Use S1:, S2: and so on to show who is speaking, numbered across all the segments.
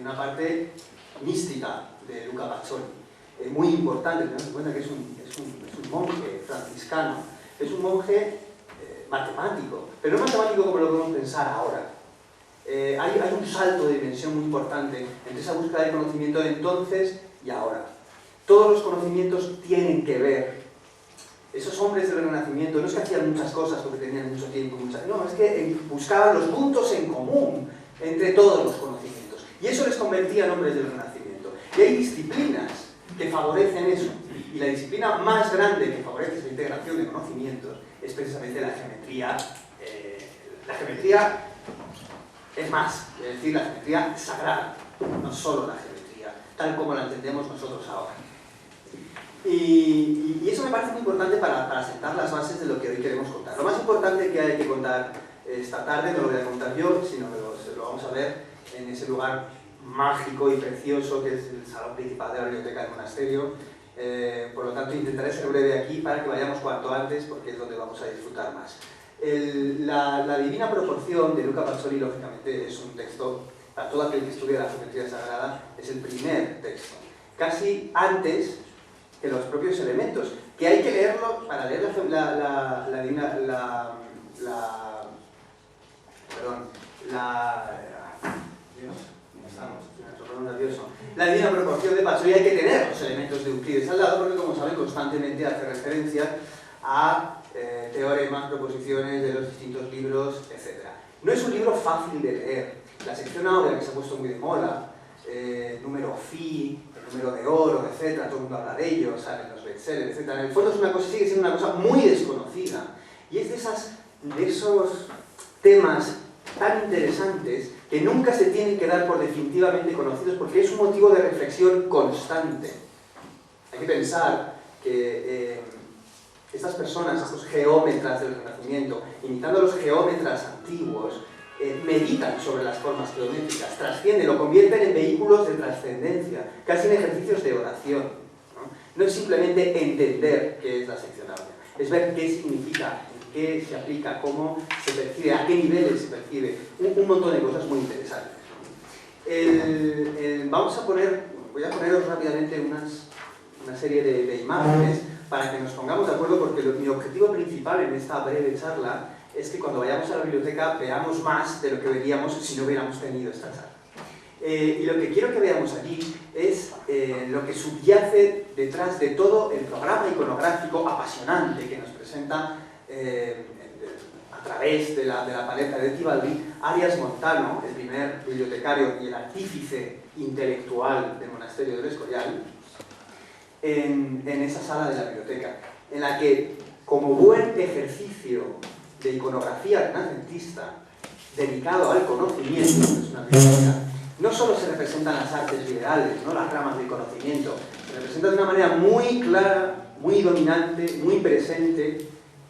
S1: una parte mística de Luca Pacioli, muy importante. Tenemos en cuenta que es un monje franciscano, es un monje matemático, pero no matemático como lo podemos pensar ahora. Hay un salto de dimensión muy importante entre esa búsqueda de conocimiento de entonces y ahora. Todos los conocimientos tienen que ver. Esos hombres del Renacimiento no es que hacían muchas cosas porque tenían mucho tiempo, no, es que buscaban los puntos en común entre todos los conocimientos. Y eso les convertía en hombres del Renacimiento. Y hay disciplinas que favorecen eso. Y la disciplina más grande que favorece esa integración de conocimientos es precisamente la geometría. La geometría es más, es decir, la geometría sagrada, no solo la geometría, tal como la entendemos nosotros ahora. Y eso me parece muy importante para sentar las bases de lo que hoy queremos contar. Lo más importante que hay que contar esta tarde no lo voy a contar yo, sino que lo vamos a ver en ese lugar mágico y precioso que es el salón principal de la biblioteca del monasterio. Por lo tanto, intentaré ser breve aquí para que vayamos cuanto antes, porque es donde vamos a disfrutar más. La Divina Proporción de Luca Pacioli, lógicamente, es un texto, para todo aquel que estudia la geometría sagrada, es el primer texto. Casi antes que los propios elementos, que hay que leerlo la Divina Proporción de Pacioli, hay que tener los elementos de Euclides al lado, porque como saben constantemente hace referencia a teoremas, proposiciones de los distintos libros, etc. No es un libro fácil de leer. La sección áurea, que se ha puesto muy de moda, número phi, el número de oro, etc., todo el mundo habla de ello, salen los bestsellers, etc. En el fondo es una cosa, sigue siendo una cosa muy desconocida. Y es de esos temas tan interesantes que nunca se tienen que dar por definitivamente conocidos, porque es un motivo de reflexión constante. Hay que pensar que estas personas, estos geómetras del Renacimiento, imitando a los geómetras antiguos, meditan sobre las formas geométricas, trascienden, lo convierten en vehículos de trascendencia, casi en ejercicios de oración. No es simplemente entender qué es la sección áurea, es ver qué significa, en qué se aplica, cómo se percibe, a qué niveles se percibe, un montón de cosas muy interesantes. Voy a poneros rápidamente una serie de imágenes para que nos pongamos de acuerdo, porque mi objetivo principal en esta breve charla es que cuando vayamos a la biblioteca veamos más de lo que veríamos si no hubiéramos tenido esta charla. Y lo que quiero que veamos aquí es lo que subyace detrás de todo el programa iconográfico apasionante que nos presenta a través de la paleta de Tibaldi, Arias Montano, el primer bibliotecario y el artífice intelectual del monasterio del Escorial, en esa sala de la biblioteca, en la que, como buen ejercicio de iconografía renacentista dedicado al conocimiento, es una biblioteca, no solo se representan las artes liberales, ¿no?, las ramas del conocimiento, se representa de una manera muy clara, muy dominante, muy presente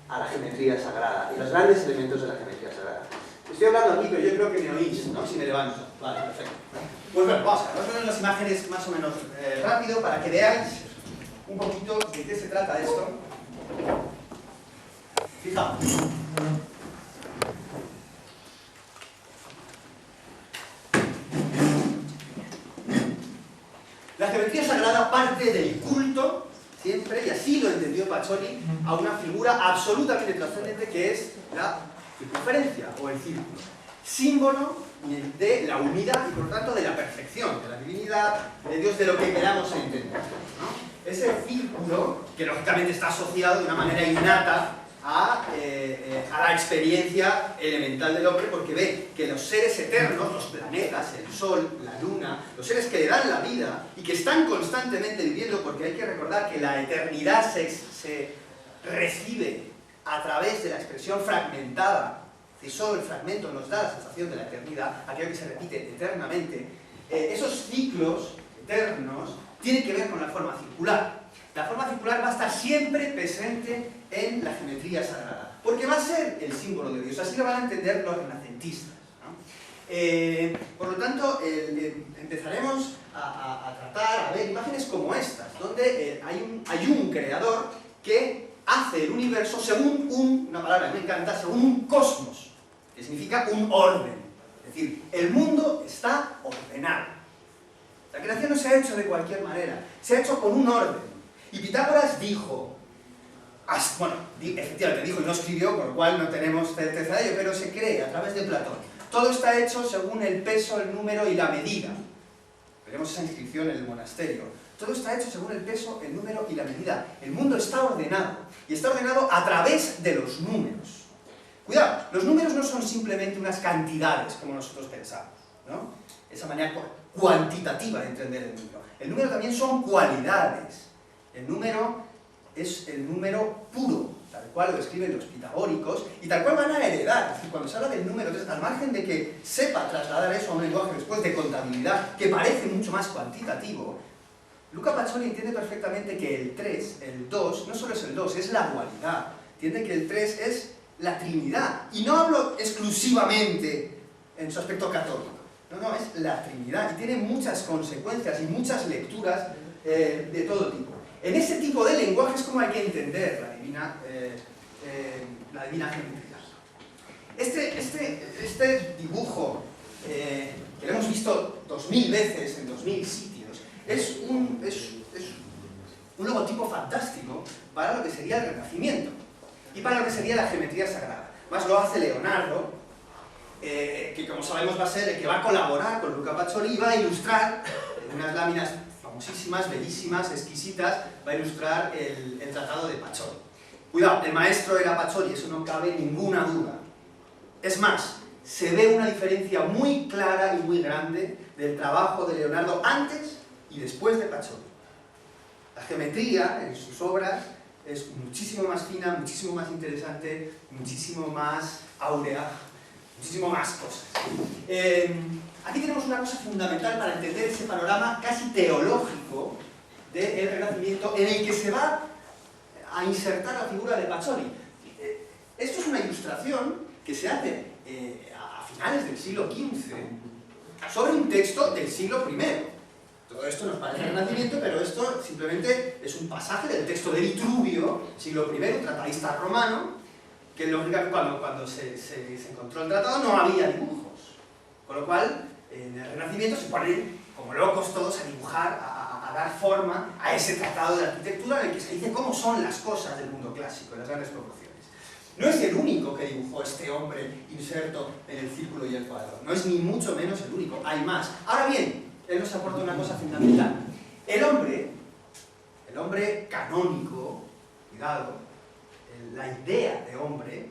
S1: a la geometría sagrada y los grandes elementos de la geometría sagrada. Estoy hablando aquí, pero yo creo que me oís, ¿no?, si me levanto. Vale, perfecto. Pues bueno, vamos a ver las imágenes más o menos rápido para que veáis un poquito de qué se trata esto. Fijaos. La geometría sagrada parte del culto, siempre, y así lo entendió Pacioli, a una figura absolutamente trascendente que es la circunferencia o el círculo. Símbolo de la unidad y por lo tanto de la perfección, de la divinidad, de Dios, de lo que queramos entender, ¿no? Ese círculo, que lógicamente está asociado de una manera innata a la experiencia elemental del hombre, porque ve que los seres eternos, los planetas, el sol, la luna, los seres que le dan la vida y que están constantemente viviendo, porque hay que recordar que la eternidad se recibe a través de la expresión fragmentada, y solo el fragmento nos da la sensación de la eternidad, aquello que se repite eternamente. Esos ciclos eternos tienen que ver con la forma circular. La forma circular va a estar siempre presente en la geometría sagrada, porque va a ser el símbolo de Dios, así lo van a entender los renacentistas, ¿no? Por lo tanto, empezaremos a tratar, a ver imágenes como estas, donde hay un creador que hace el universo según una palabra que me encanta, según un cosmos, que significa un orden. Es decir, el mundo está ordenado. se ha hecho de cualquier manera, se ha hecho con un orden. Y Pitágoras dijo, bueno, efectivamente dijo y no escribió, por lo cual no tenemos certeza de ello, pero se cree a través de Platón. Todo está hecho según el peso, el número y la medida. Veremos esa inscripción en el monasterio. Todo está hecho según el peso, el número y la medida. El mundo está ordenado, y está ordenado a través de los números. Cuidado, los números no son simplemente unas cantidades, como nosotros pensamos, ¿no? Esa manera cuantitativa de entender el número. El número también son cualidades. El número es el número puro, tal cual lo describen los pitagóricos, y tal cual van a heredar. Es decir, cuando se habla del número, entonces, al margen de que sepa trasladar eso a un lenguaje después de contabilidad, que parece mucho más cuantitativo, Luca Pacioli entiende perfectamente que el 3, el 2, no solo es el 2, es la dualidad. Entiende que el 3 es la Trinidad. Y no hablo exclusivamente en su aspecto católico. No, es la Trinidad. Y tiene muchas consecuencias y muchas lecturas de todo tipo. En ese tipo de lenguaje es como hay que entender la divina geometría. Este dibujo, que lo hemos visto 2000 veces en 2000 sitios, es un logotipo fantástico para lo que sería el Renacimiento y para lo que sería la geometría sagrada. Más lo hace Leonardo, que como sabemos va a ser el que va a colaborar con Luca Pacioli y va a ilustrar en unas láminas famosísimas, bellísimas, exquisitas, va a ilustrar el tratado de Pacioli. Cuidado, el maestro era Pacioli, eso no cabe ninguna duda. Es más, se ve una diferencia muy clara y muy grande del trabajo de Leonardo antes y después de Pacioli. La geometría en sus obras es muchísimo más fina, muchísimo más interesante, muchísimo más áurea, muchísimo más cosas. Aquí tenemos una cosa fundamental para entender ese panorama casi teológico del Renacimiento en el que se va a insertar la figura de Pacioli. Esto es una ilustración que se hace a finales del siglo XV sobre un texto del siglo I. Todo esto nos parece el Renacimiento, pero esto simplemente es un pasaje del texto de Vitruvio, siglo I, un tratadista romano, que lógicamente cuando se encontró el tratado no había dibujos. Con lo cual, en el Renacimiento se ponen como locos todos a dibujar, a dar forma a ese tratado de arquitectura en el que se dice cómo son las cosas del mundo clásico, en las grandes proporciones. No es el único que dibujó este hombre inserto en el círculo y el cuadrado, no es ni mucho menos el único, hay más. Ahora bien, él nos aporta una cosa fundamental. El hombre canónico, cuidado, la idea de hombre,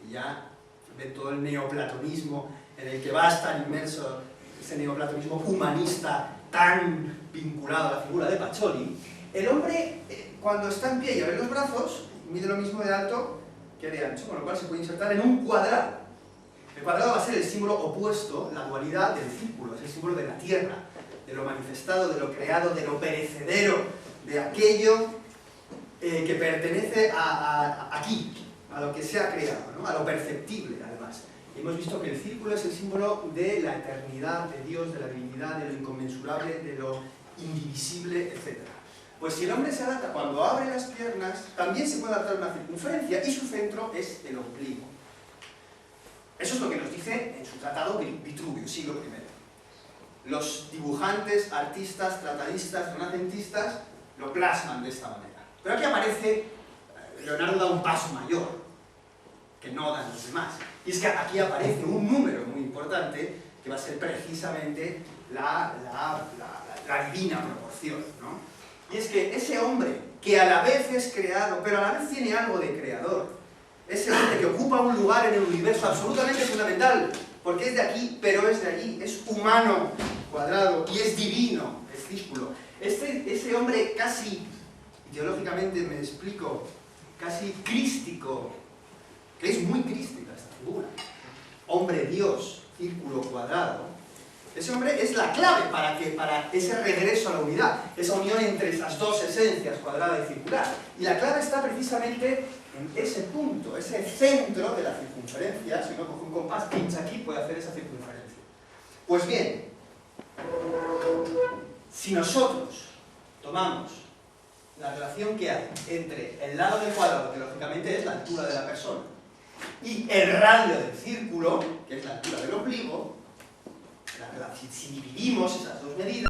S1: y ya ve todo el neoplatonismo en el que va a estar inmerso ese neoplatonismo humanista tan vinculado a la figura de Pacioli, el hombre cuando está en pie y abre los brazos mide lo mismo de alto que de ancho, con lo cual se puede insertar en un cuadrado. El cuadrado va a ser el símbolo opuesto, la dualidad del círculo, es el símbolo de la tierra, de lo manifestado, de lo creado, de lo perecedero, de aquello que pertenece aquí, a lo que se ha creado, ¿no? A lo perceptible, además. Y hemos visto que el círculo es el símbolo de la eternidad de Dios, de la divinidad, de lo inconmensurable, de lo indivisible, etc. Pues si el hombre se adapta cuando abre las piernas, también se puede adaptar a una circunferencia y su centro es el ombligo. Eso es lo que nos dice en su tratado Vitruvio, siglo I. Los dibujantes, artistas, tratadistas, renacentistas lo plasman de esta manera. Pero aquí aparece, Leonardo da un paso mayor que no dan los demás. Y es que aquí aparece un número muy importante que va a ser precisamente la divina proporción, ¿no? Y es que ese hombre que a la vez es creado, pero a la vez tiene algo de creador, ese hombre que ocupa un lugar en el universo absolutamente fundamental, porque es de aquí, pero es de allí, es humano, cuadrado, y es divino, es círculo. Ese hombre casi, ideológicamente me explico, casi crístico, que es muy crística esta figura, hombre Dios, círculo, cuadrado, ese hombre es la clave para ese regreso a la unidad, esa unión entre esas dos esencias, cuadrada y circular. Y la clave está precisamente en ese punto, ese centro de la circunferencia. Si uno coge un compás, pincha aquí, puede hacer esa circunferencia. Pues bien, si nosotros tomamos la relación que hay entre el lado del cuadrado, que lógicamente es la altura de la persona, y el radio del círculo, que es la altura del ombligo, si dividimos esas dos medidas,